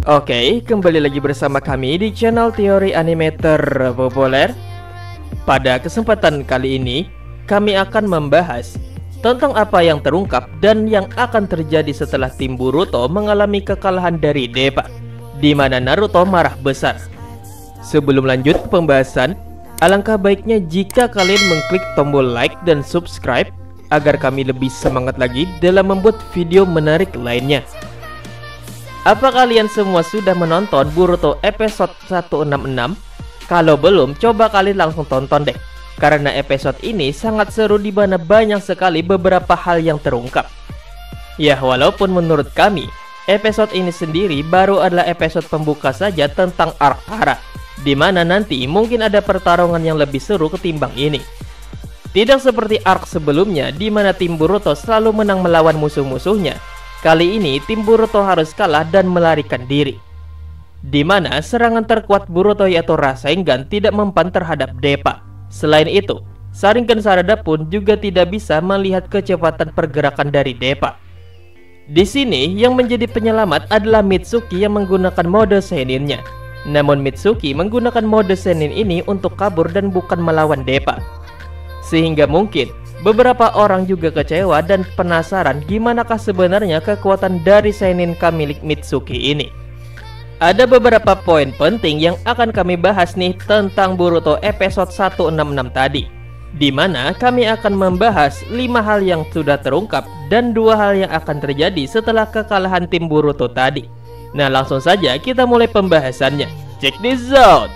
Oke, kembali lagi bersama kami di channel Teori Anime Terpopuler. Pada kesempatan kali ini, kami akan membahas tentang apa yang terungkap dan yang akan terjadi setelah tim Boruto mengalami kekalahan dari Deppa, di mana Naruto marah besar. Sebelum lanjut ke pembahasan, alangkah baiknya jika kalian mengklik tombol like dan subscribe agar kami lebih semangat lagi dalam membuat video menarik lainnya. Apa kalian semua sudah menonton Boruto episode 166? Kalau belum, coba kalian langsung tonton deh. Karena episode ini sangat seru di mana banyak sekali beberapa hal yang terungkap. Ya, walaupun menurut kami, episode ini sendiri baru adalah episode pembuka saja tentang arc Kara, di mana nanti mungkin ada pertarungan yang lebih seru ketimbang ini. Tidak seperti arc sebelumnya, di mana tim Boruto selalu menang melawan musuh-musuhnya. Kali ini tim Boruto harus kalah dan melarikan diri, di mana serangan terkuat Boruto yaitu Rasengan tidak mempan terhadap Deppa. Selain itu, Sharingan Sarada pun juga tidak bisa melihat kecepatan pergerakan dari Deppa. Di sini yang menjadi penyelamat adalah Mitsuki yang menggunakan mode Seninnya. Namun Mitsuki menggunakan mode Senin ini untuk kabur dan bukan melawan Deppa. Sehingga mungkin beberapa orang juga kecewa dan penasaran gimanakah sebenarnya kekuatan dari Seninka milik Mitsuki ini. Ada beberapa poin penting yang akan kami bahas nih tentang Boruto episode 166 tadi, di mana kami akan membahas 5 hal yang sudah terungkap dan 2 hal yang akan terjadi setelah kekalahan tim Boruto tadi. Nah, langsung saja kita mulai pembahasannya. Check this out!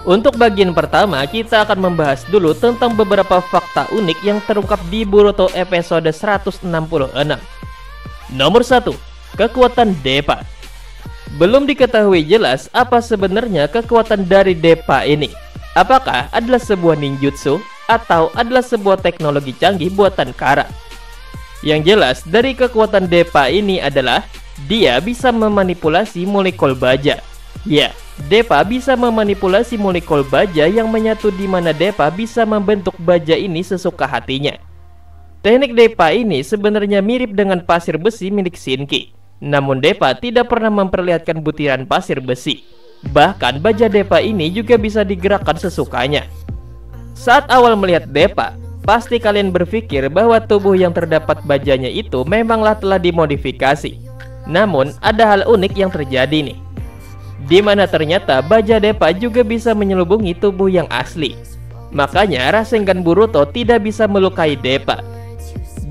Untuk bagian pertama, kita akan membahas dulu tentang beberapa fakta unik yang terungkap di Boruto episode 166. Nomor 1. Kekuatan Deppa. Belum diketahui jelas apa sebenarnya kekuatan dari Deppa ini. Apakah adalah sebuah ninjutsu atau adalah sebuah teknologi canggih buatan Kara? Yang jelas dari kekuatan Deppa ini adalah dia bisa memanipulasi molekul baja. Ya, Deppa bisa memanipulasi molekul baja yang menyatu, di mana Deppa bisa membentuk baja ini sesuka hatinya. Teknik Deppa ini sebenarnya mirip dengan pasir besi milik Shinki. Namun Deppa tidak pernah memperlihatkan butiran pasir besi. Bahkan baja Deppa ini juga bisa digerakkan sesukanya. Saat awal melihat Deppa, pasti kalian berpikir bahwa tubuh yang terdapat bajanya itu memanglah telah dimodifikasi. Namun ada hal unik yang terjadi nih, di mana ternyata baja Deppa juga bisa menyelubungi tubuh yang asli. Makanya Rasengan Boruto tidak bisa melukai Deppa.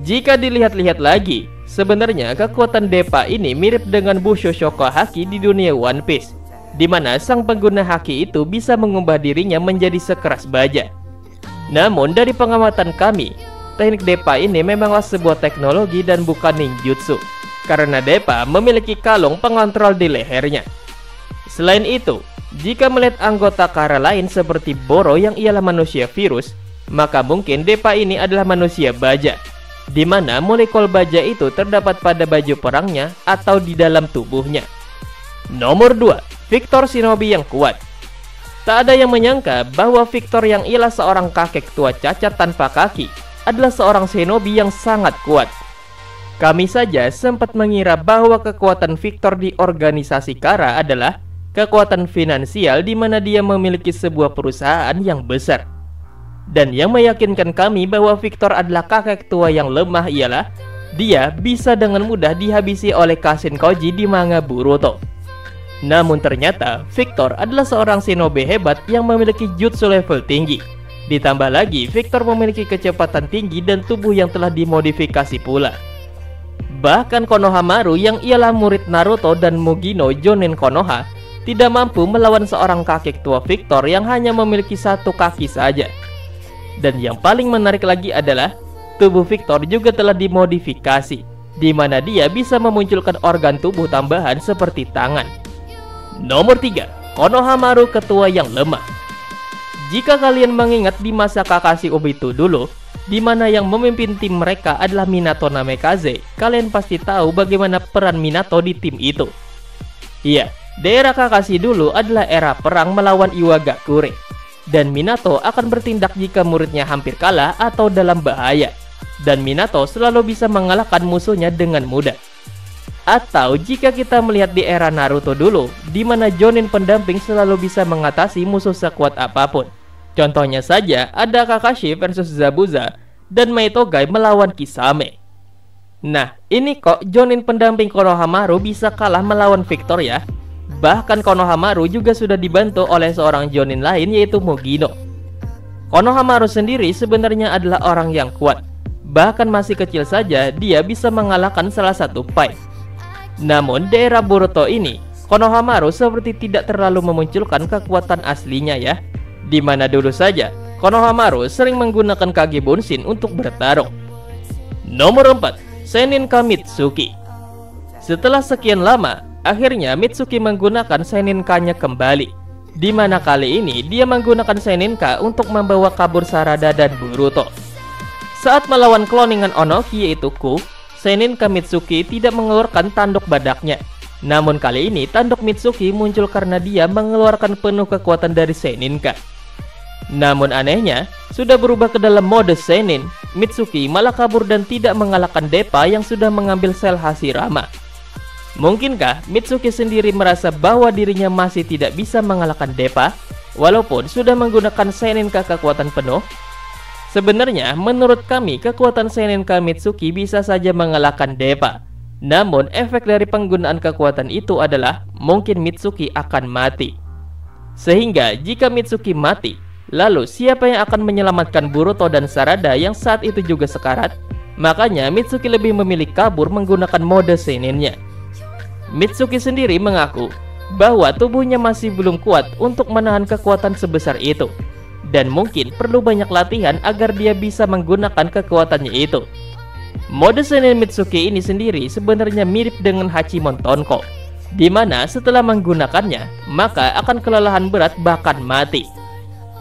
Jika dilihat-lihat lagi, sebenarnya kekuatan Deppa ini mirip dengan Busho Shoko Haki di dunia One Piece, di mana sang pengguna haki itu bisa mengubah dirinya menjadi sekeras baja. Namun dari pengamatan kami, teknik Deppa ini memanglah sebuah teknologi dan bukan ninjutsu, karena Deppa memiliki kalung pengontrol di lehernya. Selain itu, jika melihat anggota Kara lain seperti Boro yang ialah manusia virus, maka mungkin Deppa ini adalah manusia baja, di mana molekul baja itu terdapat pada baju perangnya atau di dalam tubuhnya. Nomor 2. Victor Shinobi yang kuat. Tak ada yang menyangka bahwa Victor yang ialah seorang kakek tua cacat tanpa kaki adalah seorang shinobi yang sangat kuat. Kami saja sempat mengira bahwa kekuatan Victor di organisasi Kara adalah kekuatan finansial, di mana dia memiliki sebuah perusahaan yang besar. Dan yang meyakinkan kami bahwa Victor adalah kakek tua yang lemah ialah dia bisa dengan mudah dihabisi oleh Kashin Koji di manga Boruto. Namun ternyata Victor adalah seorang shinobi hebat yang memiliki jutsu level tinggi. Ditambah lagi Victor memiliki kecepatan tinggi dan tubuh yang telah dimodifikasi pula. Bahkan Konohamaru yang ialah murid Naruto dan Mugino Jonin Konoha tidak mampu melawan seorang kakek tua Victor yang hanya memiliki satu kaki saja. Dan yang paling menarik lagi adalah tubuh Victor juga telah dimodifikasi, di mana dia bisa memunculkan organ tubuh tambahan seperti tangan. Nomor 3. Konohamaru ketua yang lemah. Jika kalian mengingat di masa Kakashi Obito dulu, di mana yang memimpin tim mereka adalah Minato Namikaze, kalian pasti tahu bagaimana peran Minato di tim itu. Iya, daerah Kakashi dulu adalah era perang melawan Iwagakure, dan Minato akan bertindak jika muridnya hampir kalah atau dalam bahaya, dan Minato selalu bisa mengalahkan musuhnya dengan mudah. Atau jika kita melihat di era Naruto dulu, di mana Jonin pendamping selalu bisa mengatasi musuh sekuat apapun. Contohnya saja ada Kakashi versus Zabuza dan Maitogai melawan Kisame. Nah, ini kok Jonin pendamping Konohamaru bisa kalah melawan Victor ya. Bahkan Konohamaru juga sudah dibantu oleh seorang Jonin lain yaitu Mugino. Konohamaru sendiri sebenarnya adalah orang yang kuat. Bahkan masih kecil saja dia bisa mengalahkan salah satu fight. Namun di era Boruto ini, Konohamaru seperti tidak terlalu memunculkan kekuatan aslinya ya. Dimana dulu saja, Konohamaru sering menggunakan Kage Bunshin untuk bertarung. Nomor 4, Seninka Mitsuki. Setelah sekian lama, akhirnya Mitsuki menggunakan Seninka-nya kembali. Dimana kali ini dia menggunakan Seninka untuk membawa kabur Sarada dan Boruto. Saat melawan cloningan Onoki yaitu Ku, Seninka Mitsuki tidak mengeluarkan tanduk badaknya. Namun kali ini tanduk Mitsuki muncul karena dia mengeluarkan penuh kekuatan dari Seninka. Namun anehnya, sudah berubah ke dalam mode Senin, Mitsuki malah kabur dan tidak mengalahkan Deppa yang sudah mengambil sel Hashirama. Mungkinkah Mitsuki sendiri merasa bahwa dirinya masih tidak bisa mengalahkan Deppa, walaupun sudah menggunakan Seninka kekuatan penuh? Sebenarnya, menurut kami, kekuatan Seninka Mitsuki bisa saja mengalahkan Deppa. Namun, efek dari penggunaan kekuatan itu adalah mungkin Mitsuki akan mati. Sehingga, jika Mitsuki mati, lalu siapa yang akan menyelamatkan Boruto dan Sarada yang saat itu juga sekarat? Makanya, Mitsuki lebih memilih kabur menggunakan mode Seninnya. Mitsuki sendiri mengaku bahwa tubuhnya masih belum kuat untuk menahan kekuatan sebesar itu. Dan mungkin perlu banyak latihan agar dia bisa menggunakan kekuatannya itu. Mode Senin Mitsuki ini sendiri sebenarnya mirip dengan Hachimon Tonko, dimana setelah menggunakannya, maka akan kelelahan berat bahkan mati.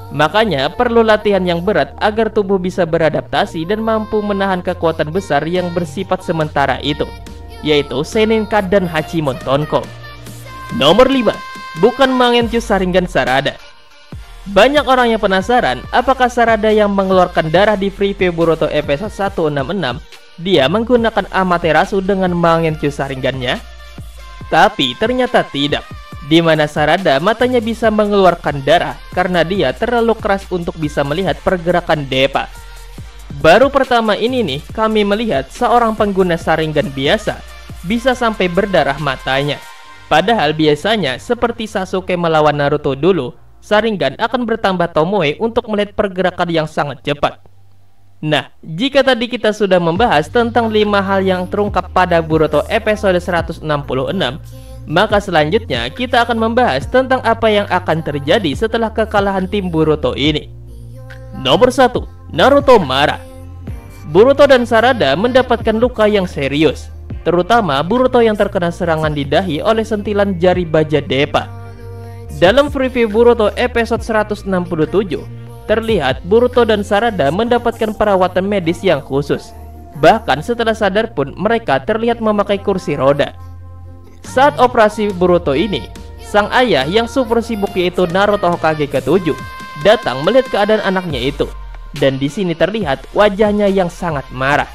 Makanya perlu latihan yang berat agar tubuh bisa beradaptasi dan mampu menahan kekuatan besar yang bersifat sementara itu, yaitu Seninka dan Hachimon Tonko. Nomor 5, bukan Mangekyou Sharingan Sarada. Banyak orang yang penasaran apakah Sarada yang mengeluarkan darah di preview Boruto episode 166 dia menggunakan Amaterasu dengan Mangekyou Sharingan-nya? Tapi ternyata tidak, dimana Sarada matanya bisa mengeluarkan darah karena dia terlalu keras untuk bisa melihat pergerakan Deppa. Baru pertama ini nih kami melihat seorang pengguna Sharingan biasa bisa sampai berdarah matanya. Padahal biasanya seperti Sasuke melawan Naruto dulu, Sharingan akan bertambah tomoe untuk melihat pergerakan yang sangat cepat. Nah, jika tadi kita sudah membahas tentang 5 hal yang terungkap pada Boruto episode 166, maka selanjutnya kita akan membahas tentang apa yang akan terjadi setelah kekalahan tim Boruto ini. Nomor 1, Naruto marah. Boruto dan Sarada mendapatkan luka yang serius, terutama Boruto yang terkena serangan di dahi oleh sentilan jari baja Deppa. Dalam preview Boruto episode 167, terlihat Boruto dan Sarada mendapatkan perawatan medis yang khusus. Bahkan setelah sadar pun mereka terlihat memakai kursi roda. Saat operasi Boruto ini, sang ayah yang super sibuk yaitu Naruto Hokage ke-7 datang melihat keadaan anaknya itu. Dan di sini terlihat wajahnya yang sangat marah.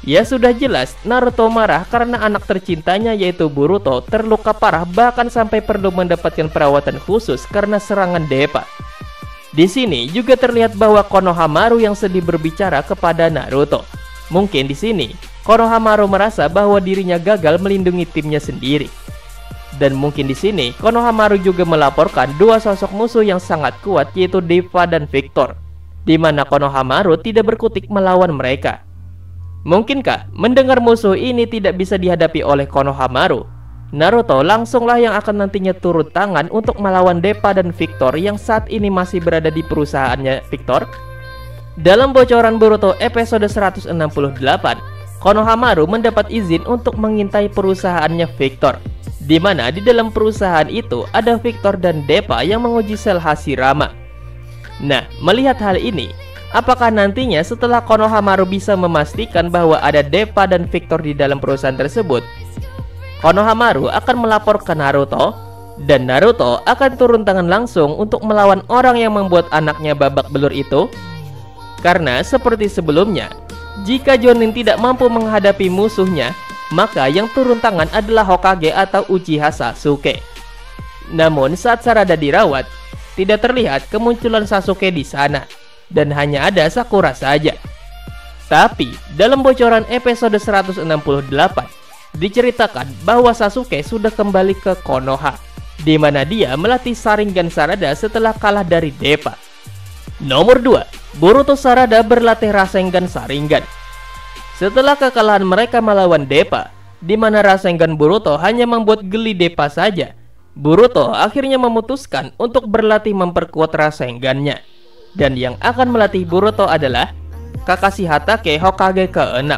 Ya sudah jelas Naruto marah karena anak tercintanya yaitu Boruto terluka parah bahkan sampai perlu mendapatkan perawatan khusus karena serangan Deppa. Di sini juga terlihat bahwa Konohamaru yang sedih berbicara kepada Naruto. Mungkin di sini Konohamaru merasa bahwa dirinya gagal melindungi timnya sendiri. Dan mungkin di sini Konohamaru juga melaporkan dua sosok musuh yang sangat kuat yaitu Deppa dan Victor, di mana Konohamaru tidak berkutik melawan mereka. Mungkinkah mendengar musuh ini tidak bisa dihadapi oleh Konohamaru, Naruto langsunglah yang akan nantinya turun tangan untuk melawan Deppa dan Victor yang saat ini masih berada di perusahaannya Victor? Dalam bocoran Boruto episode 168, Konohamaru mendapat izin untuk mengintai perusahaannya Victor, di mana di dalam perusahaan itu ada Victor dan Deppa yang menguji sel Hashirama. Nah, melihat hal ini, apakah nantinya setelah Konohamaru bisa memastikan bahwa ada Deppa dan Victor di dalam perusahaan tersebut, Konohamaru akan melapor ke Naruto, dan Naruto akan turun tangan langsung untuk melawan orang yang membuat anaknya babak belur itu? Karena seperti sebelumnya, jika Jonin tidak mampu menghadapi musuhnya, maka yang turun tangan adalah Hokage atau Uchiha Sasuke. Namun saat Sarada dirawat, tidak terlihat kemunculan Sasuke di sana, dan hanya ada Sakura saja. Tapi dalam bocoran episode 168 diceritakan bahwa Sasuke sudah kembali ke Konoha, di mana dia melatih Sharingan Sarada setelah kalah dari Deppa. Nomor 2, Boruto Sarada berlatih Rasengan Sharingan. Setelah kekalahan mereka melawan Deppa, di mana Rasengan Boruto hanya membuat geli Deppa saja, Boruto akhirnya memutuskan untuk berlatih memperkuat Rasengannya. Dan yang akan melatih Boruto adalah Kakashi Hatake Hokage ke-6.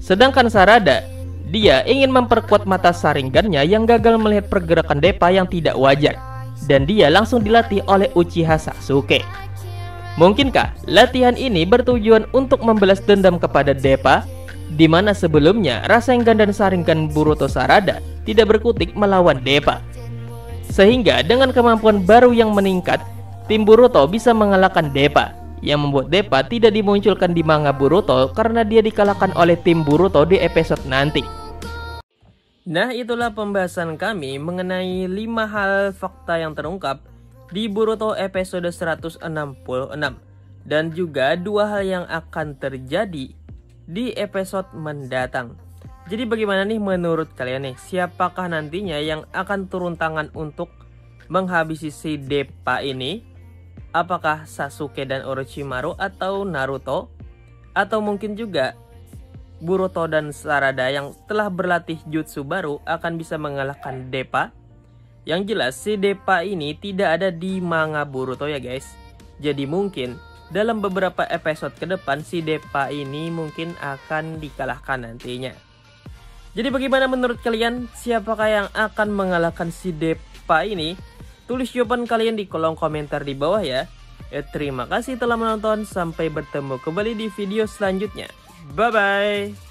Sedangkan Sarada, dia ingin memperkuat mata Sharingannya yang gagal melihat pergerakan Deppa yang tidak wajar, dan dia langsung dilatih oleh Uchiha Sasuke. Mungkinkah latihan ini bertujuan untuk membalas dendam kepada Deppa, di mana sebelumnya Rasengan dan Sharingan Boruto Sarada tidak berkutik melawan Deppa? Sehingga dengan kemampuan baru yang meningkat, tim Boruto bisa mengalahkan Deppa, yang membuat Deppa tidak dimunculkan di manga Boruto karena dia dikalahkan oleh tim Boruto di episode nanti. Nah, itulah pembahasan kami mengenai 5 hal fakta yang terungkap di Boruto episode 166, dan juga 2 hal yang akan terjadi di episode mendatang. Jadi bagaimana nih menurut kalian nih, siapakah nantinya yang akan turun tangan untuk menghabisi si Deppa ini? Apakah Sasuke dan Orochimaru atau Naruto? Atau mungkin juga Boruto dan Sarada yang telah berlatih jutsu baru akan bisa mengalahkan Deppa? Yang jelas si Deppa ini tidak ada di manga Boruto ya guys. Jadi mungkin dalam beberapa episode ke depan si Deppa ini mungkin akan dikalahkan nantinya. Jadi bagaimana menurut kalian, siapakah yang akan mengalahkan si Deppa ini? Tulis jawaban kalian di kolom komentar di bawah ya. Terima kasih telah menonton, sampai bertemu kembali di video selanjutnya. Bye bye.